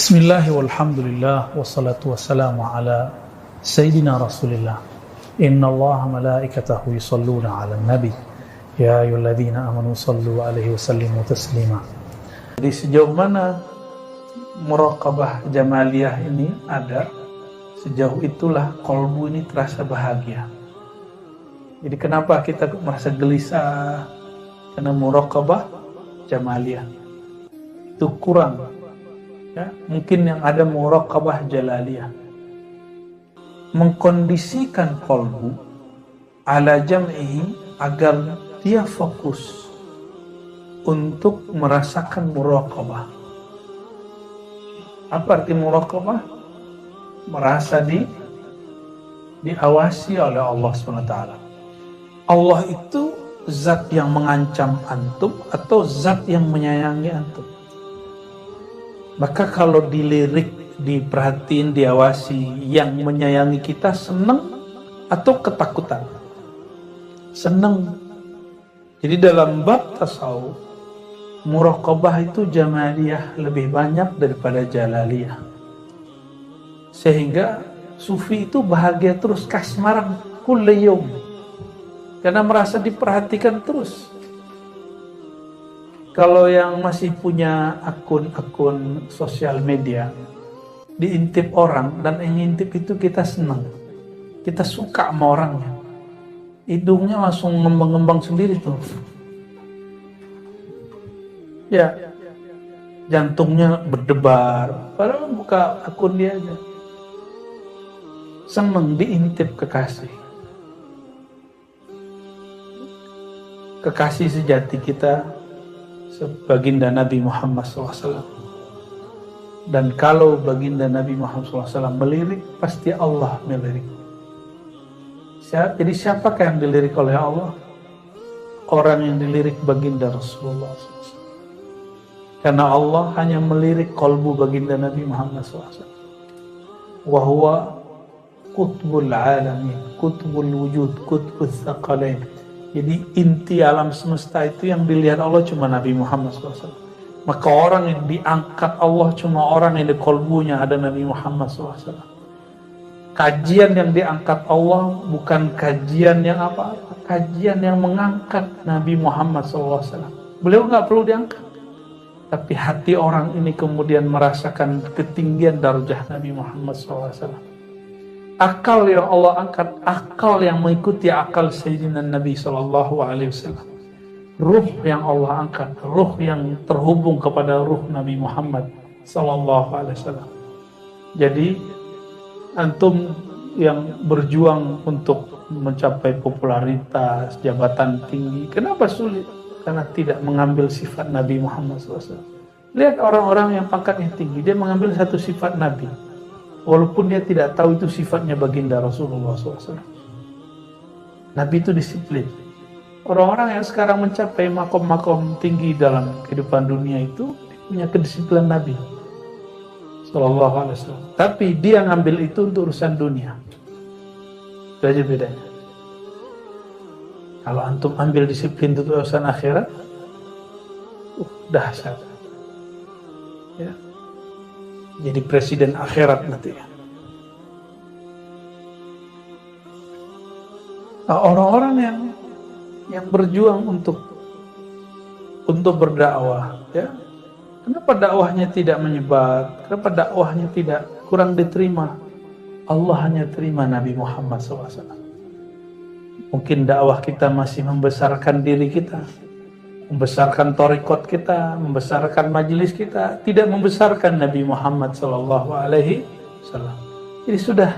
Bismillah walhamdulillah wassalatu wassalamu ala Sayyidina Rasulillah. Inna Allah malaikatahu yusalluna ala nabi. Ya ayyuhalladzina amanu sallu alaihi wasallimu taslima. Jadi sejauh mana muraqabah jamaliyah ini ada, sejauh itulah qalbu ini terasa bahagia. Jadi kenapa kita merasa gelisah? Karena muraqabah jamaliyah itu kurang. Ya, mungkin yang ada muraqabah jalaliyah, mengkondisikan qalbu ala jam'ihi agar dia fokus untuk merasakan muraqabah. Apa arti muraqabah? Merasa diawasi oleh Allah SWT. Allah itu zat yang mengancam antum atau zat yang menyayangi antum? Maka kalau dilirik, diperhatiin, diawasi, yang menyayangi kita senang atau ketakutan? Senang. Jadi dalam bab tasawuf, muraqabah itu jamaliyah lebih banyak daripada jalaliyah. Sehingga sufi itu bahagia terus, kasmaran kulli yaum. Karena merasa diperhatikan terus. Kalau yang masih punya akun-akun sosial media, diintip orang, dan yang ngintip itu kita senang, kita suka sama orangnya, hidungnya langsung ngembang-ngembang sendiri tuh, ya, jantungnya berdebar, padahal buka akun dia aja, senang diintip kekasih sejati kita, baginda Nabi Muhammad SAW. Dan kalau baginda Nabi Muhammad SAW melirik, pasti Allah melirik. Jadi siapakah yang dilirik oleh Allah? Orang yang dilirik baginda Rasulullah SAW. Karena Allah hanya melirik kalbu baginda Nabi Muhammad SAW. Wahuwa qutbul alamin, qutbul wujud, qutbul thaqalain. Jadi inti alam semesta itu yang dilihat Allah cuma Nabi Muhammad SAW. Maka orang yang diangkat Allah cuma orang yang di kolbunya ada Nabi Muhammad SAW. Kajian yang diangkat Allah bukan kajian yang apa-apa, kajian yang mengangkat Nabi Muhammad SAW. Beliau nggak perlu diangkat, tapi hati orang ini kemudian merasakan ketinggian darjah Nabi Muhammad SAW. Akal yang Allah angkat, akal yang mengikuti akal Sayyidina Nabi SAW. Ruh yang Allah angkat, ruh yang terhubung kepada ruh Nabi Muhammad SAW. Jadi antum yang berjuang untuk mencapai popularitas, jabatan tinggi, kenapa sulit? Karena tidak mengambil sifat Nabi Muhammad SAW. Lihat orang-orang yang pangkatnya tinggi, dia mengambil satu sifat Nabi, walaupun dia tidak tahu itu sifatnya baginda Rasulullah SAW. Nabi itu disiplin. Orang-orang yang sekarang mencapai makom-makom tinggi dalam kehidupan dunia itu punya kedisiplinan Nabi SAW. Tapi dia ngambil itu untuk urusan dunia. Itu aja bedanya. Kalau antum ambil disiplin untuk urusan akhirat, dahsyat. Ya. Jadi presiden akhirat nanti. Nah, orang-orang yang berjuang untuk berdakwah, ya, kenapa dakwahnya tidak menyebar? Kenapa dakwahnya tidak kurang diterima? Allah hanya terima Nabi Muhammad SAW. Mungkin dakwah kita masih membesarkan diri kita, membesarkan thariqat kita, membesarkan majelis kita, tidak membesarkan Nabi Muhammad SAW. Jadi sudah,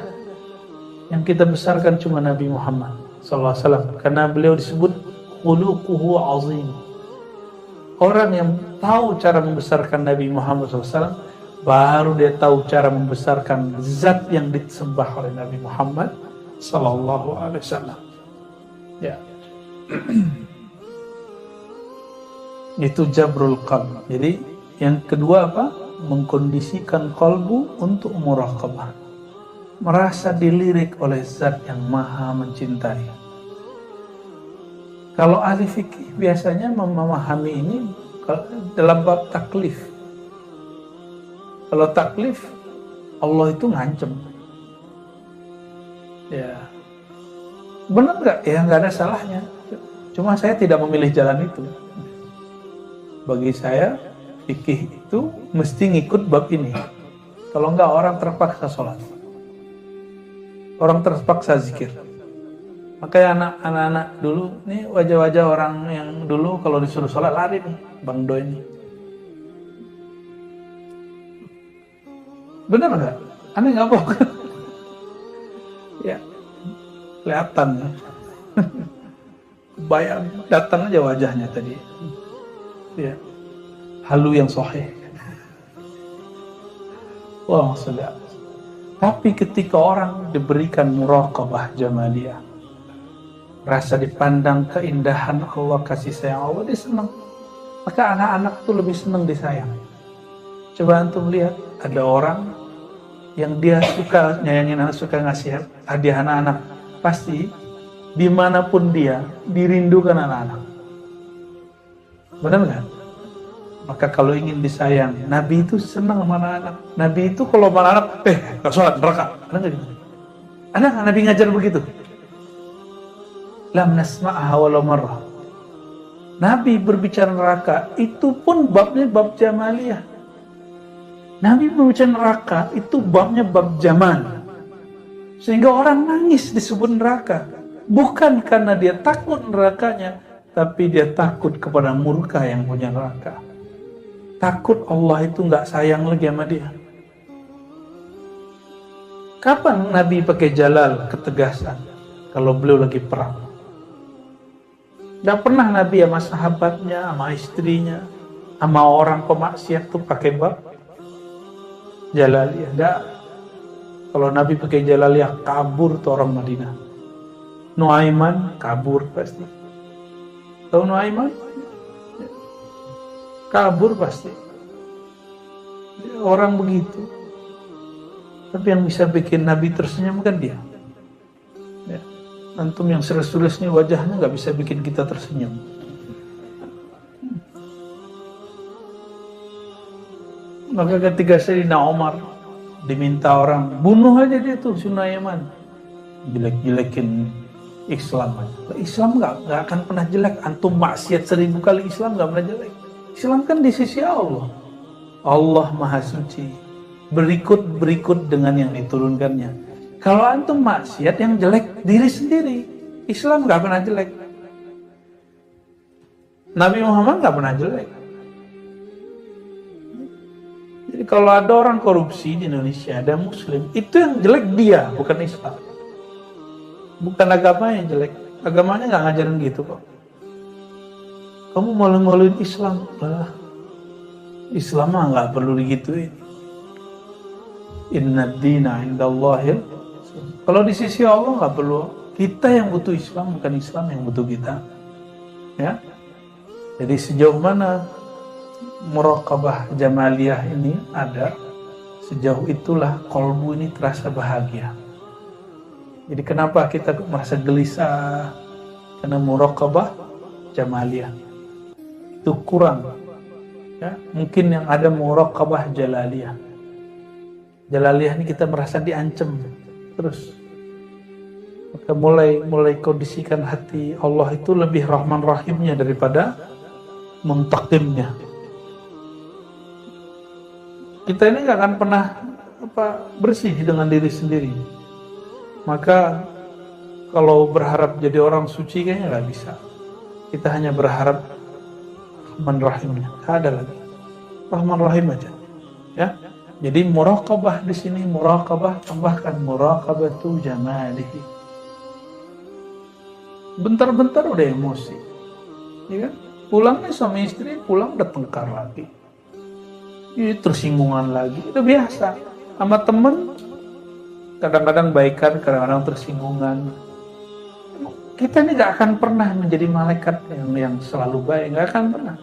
yang kita besarkan cuma Nabi Muhammad SAW, karena beliau disebut khuluquhu azim. Orang yang tahu cara membesarkan Nabi Muhammad SAW, baru dia tahu cara membesarkan zat yang disembah oleh Nabi Muhammad SAW. Ya. Itu jabrul qalb. Jadi yang kedua apa? Mengkondisikan kalbu untuk muraqabah, merasa dilirik oleh zat yang maha mencintai. Kalau ahli fikih biasanya memahami ini dalam bab taklif. Kalau taklif, Allah itu ngancem. Ya, benar nggak? Ya nggak ada salahnya. Cuma saya tidak memilih jalan itu. Bagi saya, fikih itu mesti ngikut bab ini. Kalau nggak, orang terpaksa sholat, orang terpaksa zikir. Makanya anak-anak dulu, nih wajah-wajah orang yang dulu kalau disuruh sholat lari nih, Bang Do ini. Benar nggak? Aneh nggak bohong? Ya, kelihatan. Bayang datang aja wajahnya tadi. Ya, halu yang sahih. Wah, maksudnya. Tapi ketika orang diberikan muraqabah jamaliyah, rasa dipandang keindahan Allah, kasih sayang Allah, dia senang. Maka anak-anak tuh lebih senang disayang. Coba antum lihat, ada orang yang dia suka nyayangin anak, suka ngasih hadiah anak-anak, pasti dimanapun dia dirindukan anak-anak. Benar nggak? Maka kalau ingin disayang, Nabi itu senang sama anak-anak. Nabi itu kalau sama anak, nggak sholat, neraka. Ada nggak gitu? Ada nggak Nabi ngajar begitu? Lam nasma'aha walau marrah. Nabi berbicara neraka, itu pun babnya bab jamaliyah. Nabi berbicara neraka, itu babnya bab jamal. Sehingga orang nangis disebut neraka. Bukan karena dia takut nerakanya, tapi dia takut kepada murka yang punya neraka. Takut Allah itu nggak sayang lagi sama dia. Kapan Nabi pakai jalal, ketegasan? Kalau beliau lagi perang. Nggak pernah Nabi sama sahabatnya, sama istrinya, sama orang pemaksiat tuh pakai bab jalaliyah. Nggak. Kalau Nabi pakai jalaliyah, kabur tuh orang Madinah. Nuaiman kabur pasti. Tahu Nuaiman? Kabur pasti. Orang begitu. Tapi yang bisa bikin Nabi tersenyum kan dia. Ya. Antum yang serius-serius nih wajahnya nggak bisa bikin kita tersenyum. Maka ketika Sayyidina Umar diminta orang, bunuh aja dia tuh Nuaiman. Jelek-jelekin Islam aja. Islam nggak akan pernah jelek. Antum maksiat 1000 kali, Islam nggak pernah jelek. Islam kan di sisi Allah. Allah Maha Suci. Berikut dengan yang diturunkannya. Kalau antum maksiat, yang jelek diri sendiri. Islam nggak pernah jelek. Nabi Muhammad nggak pernah jelek. Jadi kalau ada orang korupsi di Indonesia, ada Muslim, itu yang jelek dia, bukan Islam. Bukan agama yang jelek. Agamanya nggak ngajarin gitu kok. Kamu malu-maluin Islam lah. Islam mah nggak perlu digituin. Inna dina indallahil. Kalau di sisi Allah nggak perlu. Kita yang butuh Islam, bukan Islam yang butuh kita. Ya. Jadi sejauh mana muraqabah jamaliyah ini ada, sejauh itulah qalbu ini terasa bahagia. Jadi kenapa kita merasa gelisah? Karena muraqabah jamaliyah itu kurang. Ya, mungkin yang ada muraqabah jalaliyah. Jalaliyah ini kita merasa diancam terus. Maka mulai kondisikan hati Allah itu lebih rahman rahimnya daripada muntakimnya. Kita ini nggak akan pernah bersih dengan diri sendiri. Maka kalau berharap jadi orang suci kayaknya nggak bisa. Kita hanya berharap Rahman Rahimnya. Nggak ada lagi. Rahman Rahim aja. Ya. Jadi muraqabah di sini, muraqabah tambahkan muraqabatu jamalihi. Bentar-bentar udah emosi. Ya kan? Pulangnya suami istri, pulang udah tengkar lagi. Ini tersinggungan lagi. Udah biasa. Sama temen kadang-kadang baikan, kadang-kadang tersinggungan. Kita ini gak akan pernah menjadi malaikat yang selalu baik, gak akan pernah.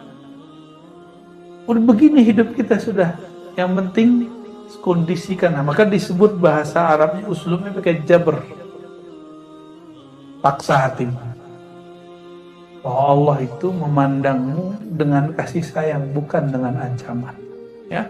Udah begini hidup kita sudah. Yang penting kondisikan. Nah, maka disebut bahasa Arabnya uslubnya pakai jabr. Paksa hatimu. Bahwa Allah itu memandangmu dengan kasih sayang, bukan dengan ancaman. Ya.